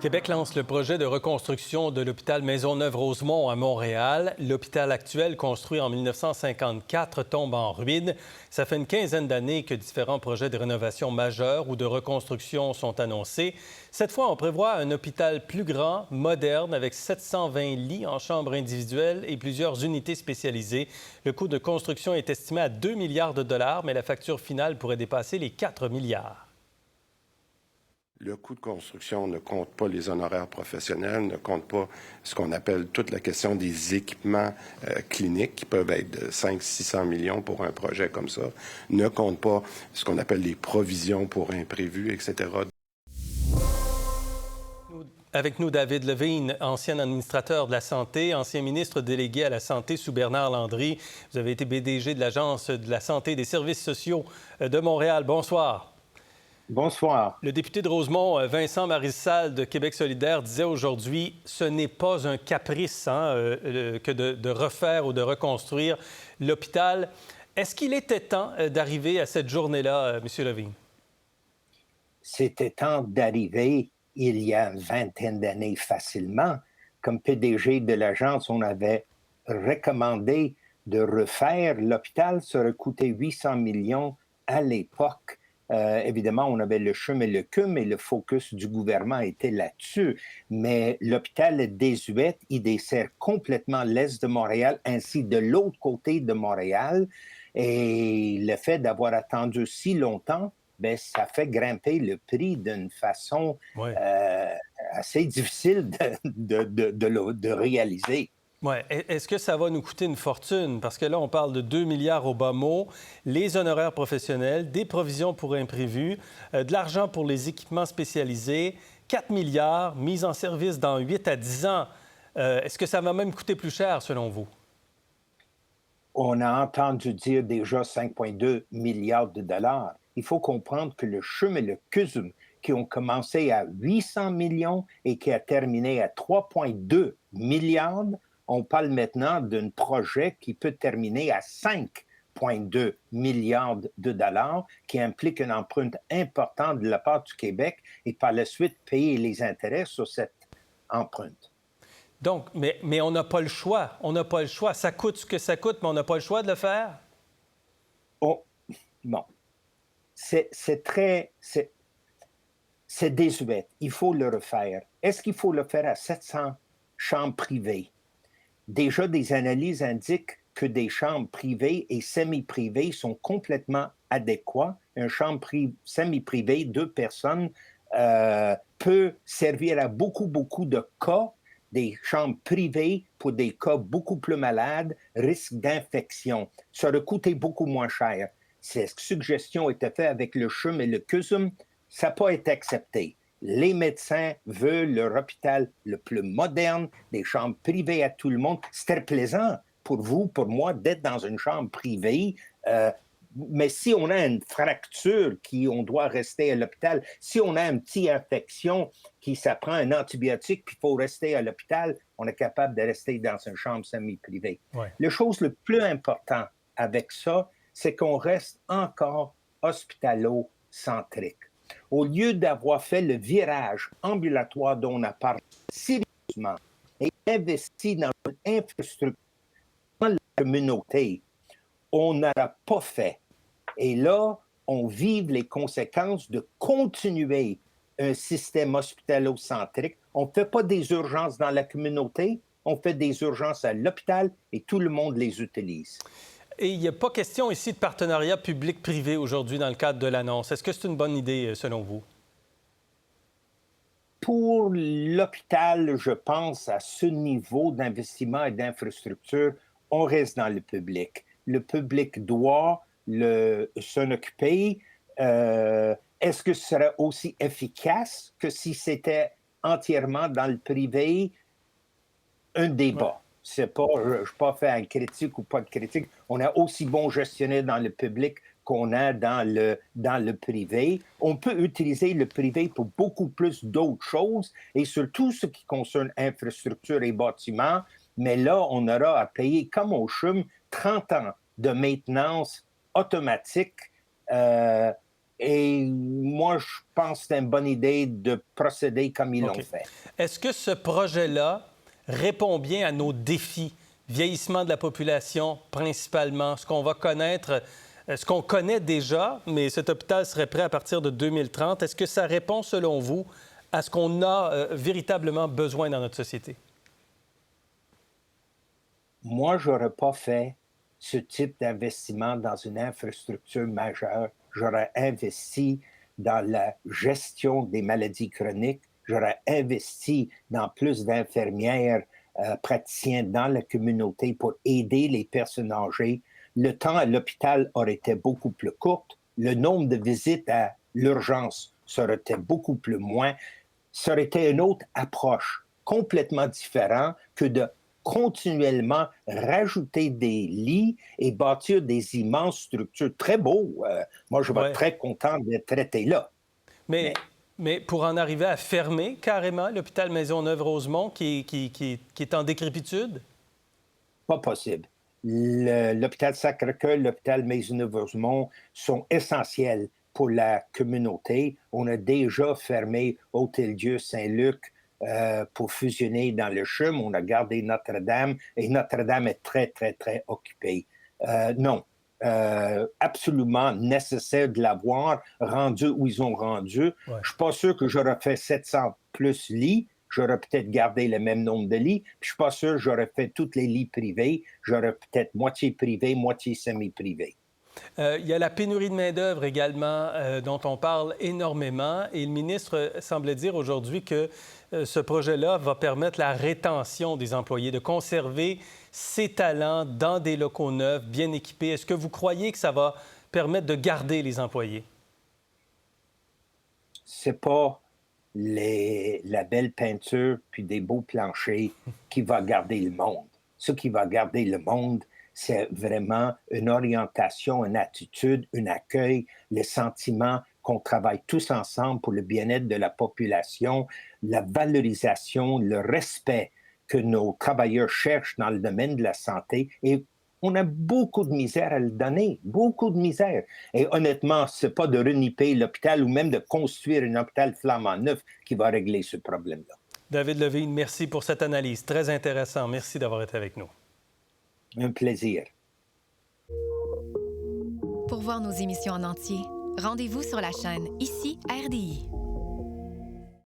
Québec lance le projet de reconstruction de l'hôpital Maisonneuve-Rosemont à Montréal. L'hôpital actuel, construit en 1954, tombe en ruine. Ça fait une quinzaine d'années que différents projets de rénovation majeurs ou de reconstruction sont annoncés. Cette fois, on prévoit un hôpital plus grand, moderne, avec 720 lits en chambres individuelles et plusieurs unités spécialisées. Le coût de construction est estimé à 2 milliards de dollars, mais la facture finale pourrait dépasser les 4 milliards. Le coût de construction ne compte pas les honoraires professionnels, ne compte pas ce qu'on appelle toute la question des équipements cliniques qui peuvent être de 500-600 millions pour un projet comme ça, ne compte pas ce qu'on appelle les provisions pour imprévus, etc. Avec nous, David Levine, ancien administrateur de la Santé, ancien ministre délégué à la Santé sous Bernard Landry. Vous avez été PDG de l'Agence de la Santé et des services sociaux de Montréal. Bonsoir. Bonsoir. Le député de Rosemont, Vincent Marissal de Québec solidaire, disait aujourd'hui « Ce n'est pas un caprice que de refaire ou de reconstruire l'hôpital ». Est-ce qu'il était temps d'arriver à cette journée-là, M. Levine? C'était temps d'arriver il y a une vingtaine d'années facilement. Comme PDG de l'agence, on avait recommandé de refaire l'hôpital. Ça aurait coûté 800 millions à l'époque. Évidemment, on avait le CHUM et le CUM et le focus du gouvernement était là-dessus. Mais l'hôpital est désuet, il dessert complètement l'est de Montréal ainsi de l'autre côté de Montréal. Et le fait d'avoir attendu si longtemps, bien, ça fait grimper le prix d'une façon assez difficile de réaliser. Oui. Est-ce que ça va nous coûter une fortune? Parce que là, on parle de 2 milliards au bas mot, les honoraires professionnels, des provisions pour imprévus, de l'argent pour les équipements spécialisés, 4 milliards mis en service dans 8 à 10 ans. Est-ce que ça va même coûter plus cher, selon vous? On a entendu dire déjà 5,2 milliards de dollars. Il faut comprendre que le CHUM et le CUSUM, qui ont commencé à 800 millions et qui a terminé à 3,2 milliards, on parle maintenant d'un projet qui peut terminer à 5,2 milliards de dollars, qui implique une empreinte importante de la part du Québec et par la suite payer les intérêts sur cette empreinte. Donc, mais on n'a pas le choix. On n'a pas le choix. Ça coûte ce que ça coûte, mais on n'a pas le choix de le faire? Oh, bon. C'est désuet. Il faut le refaire. Est-ce qu'il faut le faire à 700 chambres privées? Déjà, des analyses indiquent que des chambres privées et semi-privées sont complètement adéquats. Une chambre semi-privée, 2 personnes, peut servir à beaucoup de cas. Des chambres privées pour des cas beaucoup plus malades, risque d'infection. Ça aurait coûté beaucoup moins cher. Cette suggestion était faite avec le CHUM et le CUSUM. Ça n'a pas été accepté. Les médecins veulent leur hôpital le plus moderne, des chambres privées à tout le monde. C'était plaisant pour vous, pour moi, d'être dans une chambre privée. Mais si on a une fracture on doit rester à l'hôpital, si on a une petite infection ça prend un antibiotique puis il faut rester à l'hôpital, on est capable de rester dans une chambre semi-privée. Ouais. La chose le plus importante avec ça, c'est qu'on reste encore hospitalo-centrique. Au lieu d'avoir fait le virage ambulatoire dont on a parlé sérieusement et investi dans une infrastructure dans la communauté, on n'aura pas fait. Et là, on vive les conséquences de continuer un système hospitalo-centrique. On ne fait pas des urgences dans la communauté, on fait des urgences à l'hôpital et tout le monde les utilise. Et il n'y a pas question ici de partenariat public-privé aujourd'hui dans le cadre de l'annonce. Est-ce que c'est une bonne idée, selon vous? Pour l'hôpital, je pense, à ce niveau d'investissement et d'infrastructure, on reste dans le public. Le public doit s'en occuper. Est-ce que ce serait aussi efficace que si c'était entièrement dans le privé? Un débat. Ouais. Je ne suis pas fait un critique ou pas de critique. On a aussi bon gestionnaire dans le public qu'on a dans le privé. On peut utiliser le privé pour beaucoup plus d'autres choses et surtout ce qui concerne infrastructure et bâtiments. Mais là, on aura à payer, comme au CHUM, 30 ans de maintenance automatique Et moi, je pense que c'est une bonne idée de procéder comme ils l'ont fait. Est-ce que ce projet-là répond bien à nos défis? Vieillissement de la population, principalement. Ce qu'on va connaître, ce qu'on connaît déjà, mais cet hôpital serait prêt à partir de 2030. Est-ce que ça répond, selon vous, à ce qu'on a véritablement besoin dans notre société? Moi, je n'aurais pas fait ce type d'investissement dans une infrastructure majeure. J'aurais investi dans la gestion des maladies chroniques. J'aurais investi dans plus d'infirmières, praticiens dans la communauté pour aider les personnes âgées. Le temps à l'hôpital aurait été beaucoup plus court. Le nombre de visites à l'urgence serait été beaucoup plus moins. Ça aurait été une autre approche complètement différente que de continuellement rajouter des lits et bâtir des immenses structures très beaux. Moi, je vais être très content d'être traité là. Mais pour en arriver à fermer carrément l'hôpital Maisonneuve-Rosemont qui est en décrépitude? Pas possible. L'hôpital Sacré-Cœur, l'hôpital Maisonneuve-Rosemont sont essentiels pour la communauté. On a déjà fermé Hôtel-Dieu Saint-Luc pour fusionner dans le CHUM. On a gardé Notre-Dame et Notre-Dame est très, très, très occupée. Non. Absolument nécessaire de l'avoir rendu où ils ont rendu. Ouais. Je ne suis pas sûr que j'aurais fait 700 plus lits. J'aurais peut-être gardé le même nombre de lits. Puis je ne suis pas sûr que j'aurais fait tous les lits privés. J'aurais peut-être moitié privé, moitié semi-privé. Il y a la pénurie de main-d'œuvre également, dont on parle énormément. Et le ministre semblait dire aujourd'hui que ce projet-là va permettre la rétention des employés, de conserver ces talents dans des locaux neufs, bien équipés. Est-ce que vous croyez que ça va permettre de garder les employés? C'est pas la belle peinture puis des beaux planchers qui va garder le monde. Ce qui va garder le monde, c'est vraiment une orientation, une attitude, un accueil, le sentiment qu'on travaille tous ensemble pour le bien-être de la population, la valorisation, le respect que nos travailleurs cherchent dans le domaine de la santé. Et on a beaucoup de misère à le donner, beaucoup de misère. Et honnêtement, ce n'est pas de reniper l'hôpital ou même de construire un hôpital flambant neuf qui va régler ce problème-là. David Levine, merci pour cette analyse. Très intéressant. Merci d'avoir été avec nous. Un plaisir. Pour voir nos émissions en entier, rendez-vous sur la chaîne Ici RDI.